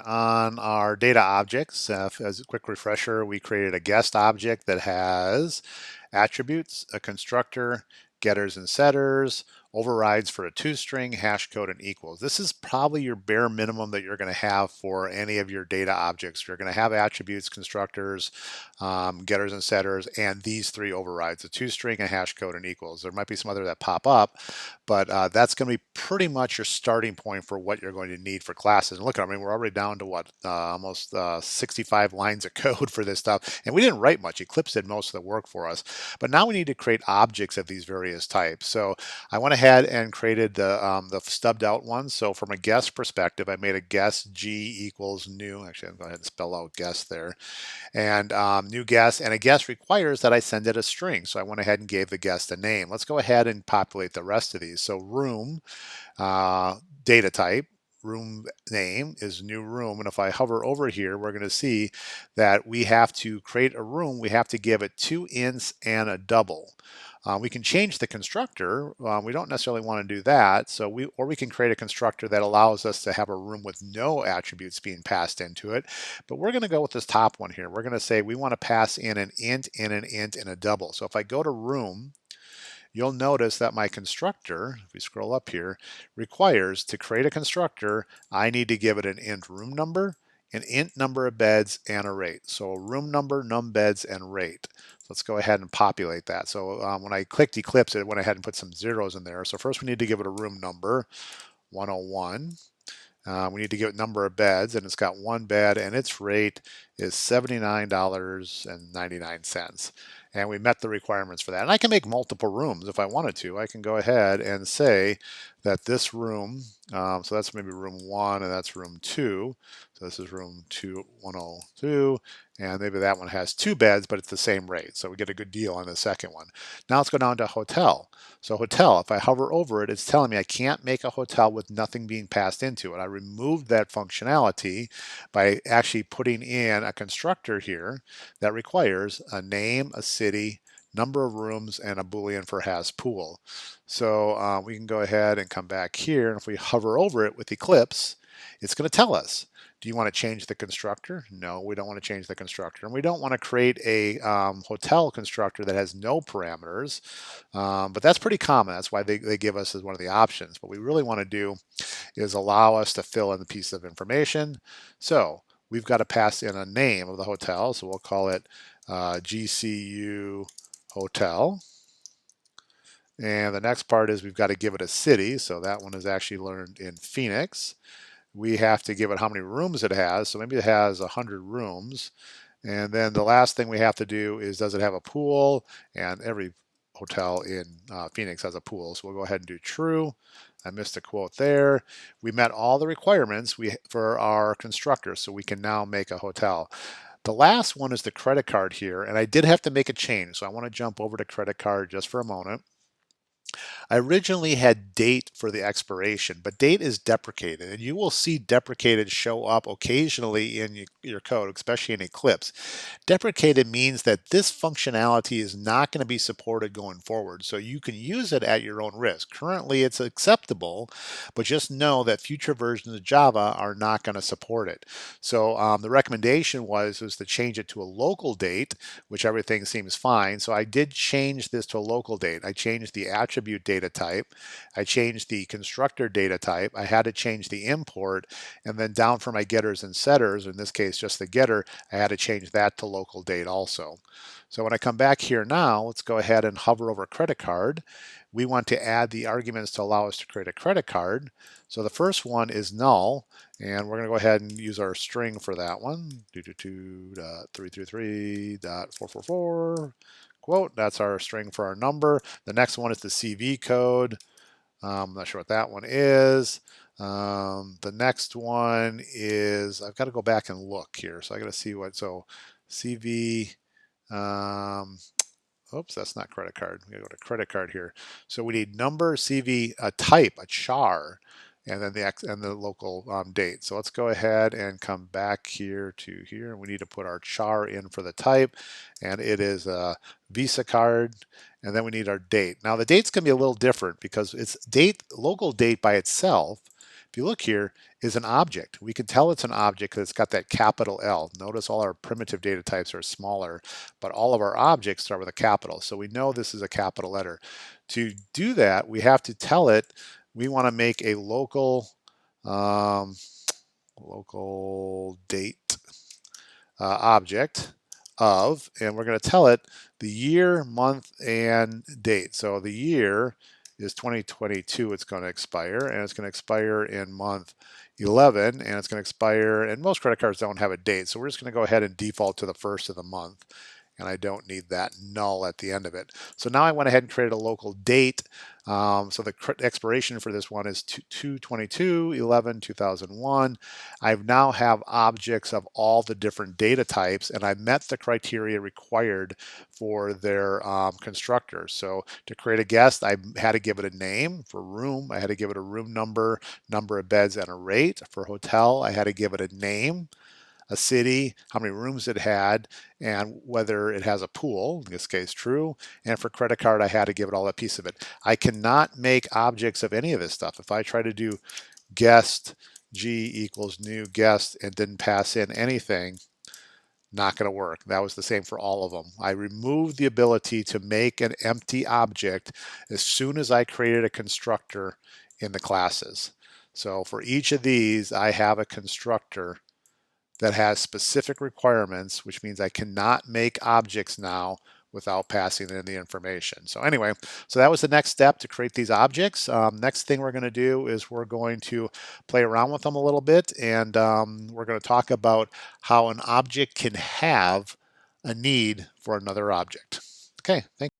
on our data objects. As a quick refresher, we created a guest object that has attributes, a constructor, getters and setters, overrides for a toString, hash code, and equals. This is probably your bare minimum that you're going to have for any of your data objects. You're going to have attributes, constructors, getters and setters, and these three overrides, a toString, a hash code, and equals. There might be some other that pop up, but that's going to be pretty much your starting point for what you're going to need for classes. And look, I mean, we're already down to what, almost 65 lines of code for this stuff. And we didn't write much. Eclipse did most of the work for us. But now we need to create objects of these various types. So I went ahead and created the stubbed out ones. So from a guest perspective, I made a guest G equals new. Actually, I'm going to go ahead and spell out guest there. And new guest. And a guest requires that I send it a string. So I went ahead and gave the guest a name. Let's go ahead and populate the rest of these. So room, data type, room name is new room. And if I hover over here, we're going to see that we have to create a room. We have to give it 2 ints and a double. We can change the constructor. We don't necessarily want to do that. So we can create a constructor that allows us to have a room with no attributes being passed into it. But we're going to go with this top one here. We're going to say we want to pass in an int and an int and a double. So if I go to room, you'll notice that my constructor, if we scroll up here, requires to create a constructor, I need to give it an int room number, an int number of beds, and a rate. So room number, num beds, and rate. So let's go ahead and populate that. So when I clicked Eclipse, it went ahead and put some zeros in there. So first we need to give it a room number, 101. We need to give it number of beds, and it's got 1 bed, and its rate is $79.99. And we met the requirements for that. And I can make multiple rooms if I wanted to. I can go ahead and say that this room, so that's maybe room 1 and that's room 2. So this is room 102, and maybe that one has 2 beds, but it's the same rate. So we get a good deal on the second one. Now let's go down to hotel. So hotel, if I hover over it, it's telling me I can't make a hotel with nothing being passed into it. I removed that functionality by actually putting in a constructor here that requires a name, a city, number of rooms, and a Boolean for has pool. So we can go ahead and come back here, and if we hover over it with Eclipse, it's going to tell us, do you want to change the constructor? No, we don't want to change the constructor. And we don't want to create a hotel constructor that has no parameters, but that's pretty common. That's why they give us as one of the options. What we really want to do is allow us to fill in the piece of information. So we've got to pass in a name of the hotel. So we'll call it GCU Hotel. And the next part is we've got to give it a city. So that one is actually learned in Phoenix. We have to give it how many rooms it has. So maybe it has 100 rooms. And then the last thing we have to do is, does it have a pool? And every hotel in Phoenix has a pool. So we'll go ahead and do true. I missed a quote there. We met all the requirements for our constructor, so we can now make a hotel. The last one is the credit card here, and I did have to make a change. So I want to jump over to credit card just for a moment. I originally had date for the expiration, but date is deprecated, and you will see deprecated show up occasionally in your code, especially in Eclipse. Deprecated means that this functionality is not going to be supported going forward, so you can use it at your own risk. Currently, it's acceptable, but just know that future versions of Java are not going to support it. So the recommendation was to change it to a local date, which everything seems fine. So I did change this to a local date. I changed the attribute data type. I changed the constructor data type. I had to change the import, and then down for my getters and setters, in this case just the getter, I had to change that to local date also. So when I come back here now, let's go ahead and hover over credit card. We want to add the arguments to allow us to create a credit card. So the first one is null, and we're going to go ahead and use our string for that one, 222.333.444. Quote, that's our string for our number. The next one is the CV code. I'm not sure what that one is. The next one is, I've got to go back and look here. So I got to see what, so CV, oops, that's not credit card. We got to go to credit card here. So we need number, CV, a type, a char, and then the local date. So let's go ahead and come back here to here. We need to put our char in for the type, and it is a Visa card, and then we need our date. Now the date's going to be a little different because it's local date by itself. If you look here, is an object. We can tell it's an object because it's got that capital L. Notice all our primitive data types are smaller, but all of our objects start with a capital. So we know this is a capital letter. To do that, we have to tell it we want to make a um, local date object of, and we're going to tell it the year, month, and date. So the year is 2022. It's going to expire, and it's going to expire in month 11, and it's going to expire, and most credit cards don't have a date, so we're just going to go ahead and default to the first of the month, and I don't need that null at the end of it. So now I went ahead and created a local date. So the expiration for this one is 2/22/11/2001. I now have objects of all the different data types, and I met the criteria required for their constructors. So to create a guest, I had to give it a name. For room, I had to give it a room number, number of beds, and a rate. For hotel, I had to give it a name, a city, how many rooms it had, and whether it has a pool, in this case true. And for credit card, I had to give it all that piece of it. I cannot make objects of any of this stuff. If I try to do guest G equals new guest and didn't pass in anything, not going to work. That was the same for all of them. I removed the ability to make an empty object as soon as I created a constructor in the classes. So for each of these, I have a constructor that has specific requirements, which means I cannot make objects now without passing in the information. So anyway, so that was the next step to create these objects. Next thing we're going to do is we're going to play around with them a little bit, and we're going to talk about how an object can have a need for another object. Okay, thank you.